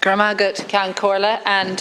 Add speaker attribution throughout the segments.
Speaker 1: Gramagat Can Corla and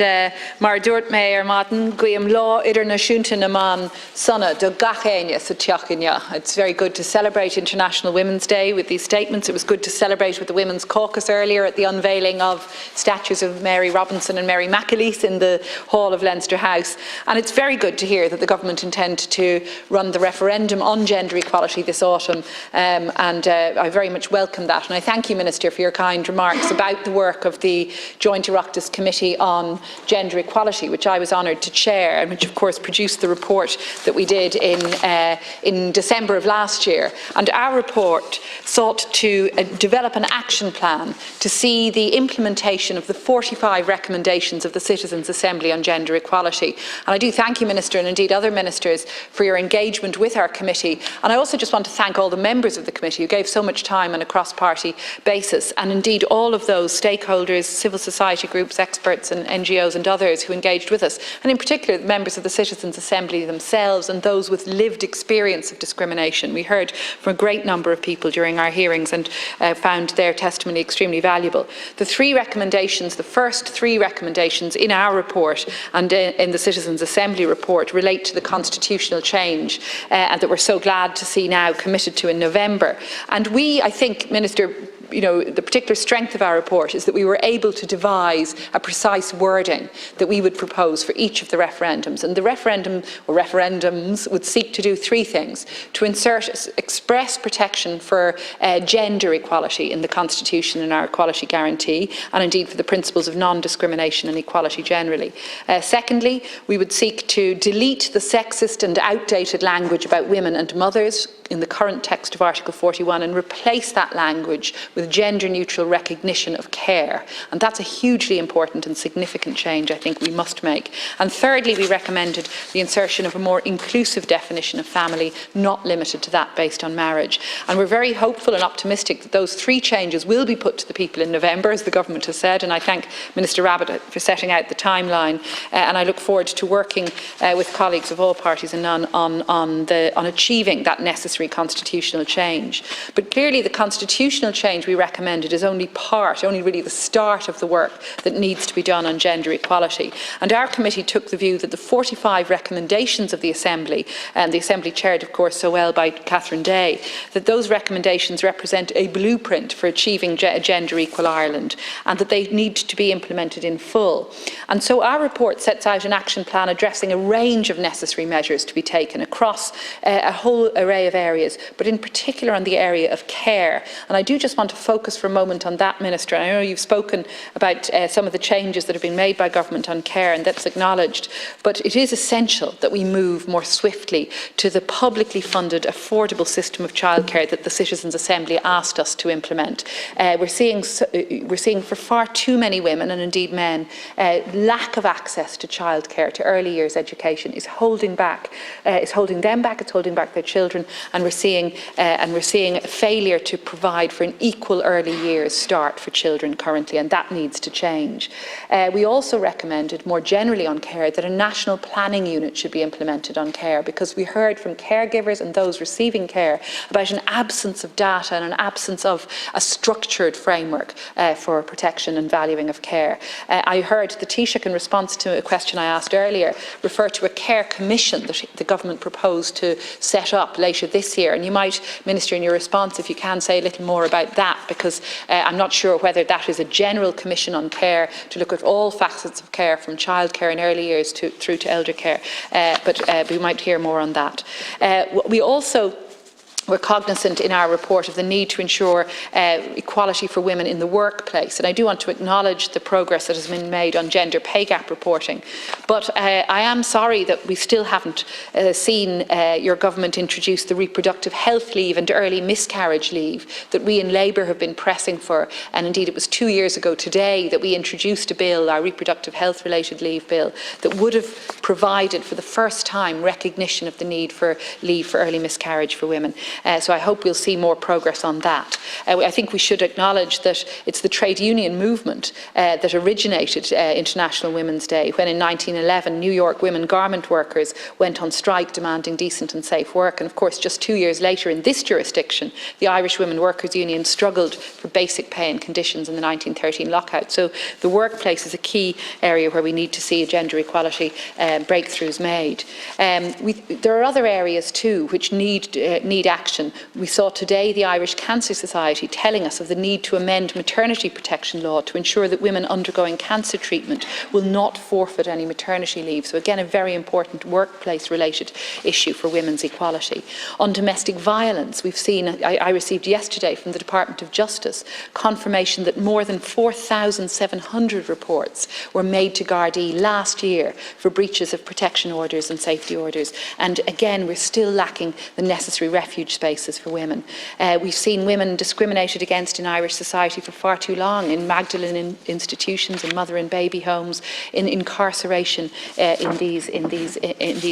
Speaker 1: Mar Dúirt mé ar Martin Guillaume Law Idirnáisiúnta na Man Sana do Gachéine sa Teachaine. It's very good to celebrate International Women's Day with these statements. It was good to celebrate with the Women's Caucus earlier at the unveiling of statues of Mary Robinson and Mary McAleese in the hall of Leinster House. And it's very good to hear that the government intend to run the referendum on gender equality this autumn. I very much welcome that. And I thank you, Minister, for your kind remarks about the work of the Joint Oireachtas Committee on Gender Equality, which I was honoured to chair, and which of course produced the report that we did in December of last year. And our report sought to develop an action plan to see the implementation of the 45 recommendations of the Citizens' Assembly on gender equality. And I do thank you, Minister, and indeed other ministers, for your engagement with our committee. And I also just want to thank all the members of the committee who gave so much time on a cross-party basis, and indeed all of those stakeholders, civil society groups, experts and NGOs and others who engaged with us, and in particular the members of the Citizens' Assembly themselves and those with lived experience of discrimination. We heard from a great number of people during our hearings and found their testimony extremely valuable. The three recommendations, the first three recommendations in our report and in the Citizens' Assembly report relate to the constitutional change and that we're so glad to see now committed to in November. And we, I think, Minister, the particular strength of our report is that we were able to devise a precise wording that we would propose for each of the referendums. And the referendum or referendums would seek to do three things: to insert express protection for gender equality in the Constitution and our equality guarantee, and indeed for the principles of non-discrimination and equality generally. Secondly, we would seek to delete the sexist and outdated language about women and mothers in the current text of Article 41 and replace that language with gender-neutral recognition of care. And that's a hugely important and significant change I think we must make. And thirdly, we recommended the insertion of a more inclusive definition of family, not limited to that based on marriage. And we're very hopeful and optimistic that those three changes will be put to the people in November, as the government has said, and I thank Minister Rabbitte for setting out the timeline. And I look forward to working with colleagues of all parties and none on achieving that necessary constitutional change. But clearly the constitutional change we recommended is only really the start of the work that needs to be done on gender equality. And our committee took the view that the 45 recommendations of the Assembly, and the Assembly chaired of course so well by Catherine Day, that those recommendations represent a blueprint for achieving a gender equal Ireland, and that they need to be implemented in full. And so our report sets out an action plan addressing a range of necessary measures to be taken across a whole array of areas, but in particular on the area of care. And I do just want to focus for a moment on that, Minister. I know you've spoken about some of the changes that have been made by government on care, and that's acknowledged, but it is essential that we move more swiftly to the publicly funded, affordable system of childcare that the Citizens' Assembly asked us to implement. We're seeing for far too many women, and indeed men, lack of access to childcare, to early years education, is holding them back, it's holding back their children, and we're seeing failure to provide for an equal early years start for children currently, and that needs to change. We also recommended more generally on care that a national planning unit should be implemented on care, because we heard from caregivers and those receiving care about an absence of data and an absence of a structured framework for protection and valuing of care. I heard the Taoiseach, in response to a question I asked earlier, refer to a care commission that the government proposed to set up later this year. And you might, Minister, in your response, if you can, say a little more about that, because I'm not sure whether that is a general commission on care to look at all facets of care, from childcare in early years through to elder care, but we might hear more on that. We also We're cognizant in our report of the need to ensure equality for women in the workplace, and I do want to acknowledge the progress that has been made on gender pay gap reporting. But I am sorry that we still haven't seen your government introduce the reproductive health leave and early miscarriage leave that we in Labour have been pressing for. And indeed it was 2 years ago today that we introduced a bill, our reproductive health related leave bill, that would have provided for the first time recognition of the need for leave for early miscarriage for women. So I hope we'll see more progress on that. I think we should acknowledge that it's the trade union movement that originated International Women's Day, when in 1911 New York women garment workers went on strike demanding decent and safe work. And of course, just 2 years later in this jurisdiction, the Irish Women Workers Union struggled for basic pay and conditions in the 1913 lockout. So the workplace is a key area where we need to see gender equality breakthroughs made. There are other areas too which need action. We saw today the Irish Cancer Society telling us of the need to amend maternity protection law to ensure that women undergoing cancer treatment will not forfeit any maternity leave. So again, a very important workplace-related issue for women's equality. On domestic violence, we've seen, I received yesterday from the Department of Justice confirmation that more than 4,700 reports were made to Gardaí last year for breaches of protection orders and safety orders. And again, we're still lacking the necessary refuge spaces for women. We've seen women discriminated against in Irish society for far too long, in Magdalene institutions, in mother and baby homes, in incarceration in these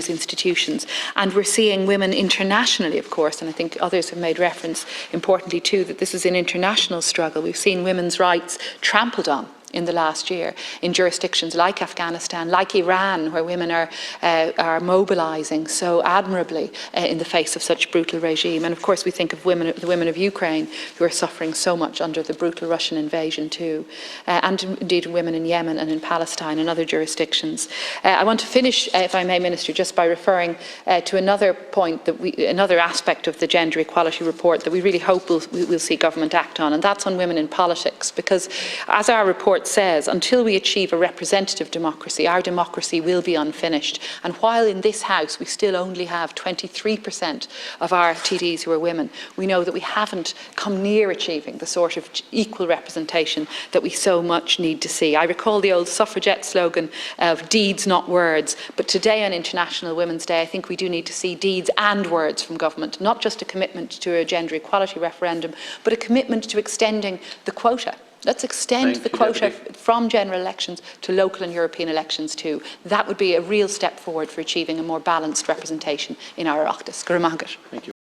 Speaker 1: institutions. And we're seeing women internationally, of course, and I think others have made reference importantly too, that this is an international struggle. We've seen women's rights trampled on in the last year in jurisdictions like Afghanistan, like Iran, where women are mobilising so admirably in the face of such brutal regime. And of course we think of the women of Ukraine who are suffering so much under the brutal Russian invasion too, and indeed women in Yemen and in Palestine and other jurisdictions. I want to finish, if I may, Minister, just by referring to another point, another aspect of the gender equality report that we really hope we'll see government act on, and that's on women in politics, because as our report says, until we achieve a representative democracy, our democracy will be unfinished. And while in this House we still only have 23% of our TDs who are women, we know that we haven't come near achieving the sort of equal representation that we so much need to see. I recall the old suffragette slogan of deeds, not words, but today on International Women's Day, I think we do need to see deeds and words from government, not just a commitment to a gender equality referendum, but a commitment to extending the quota. Let's extend the quota from general elections to local and European elections too. That would be a real step forward for achieving a more balanced representation in our Oireachtas. Thank you.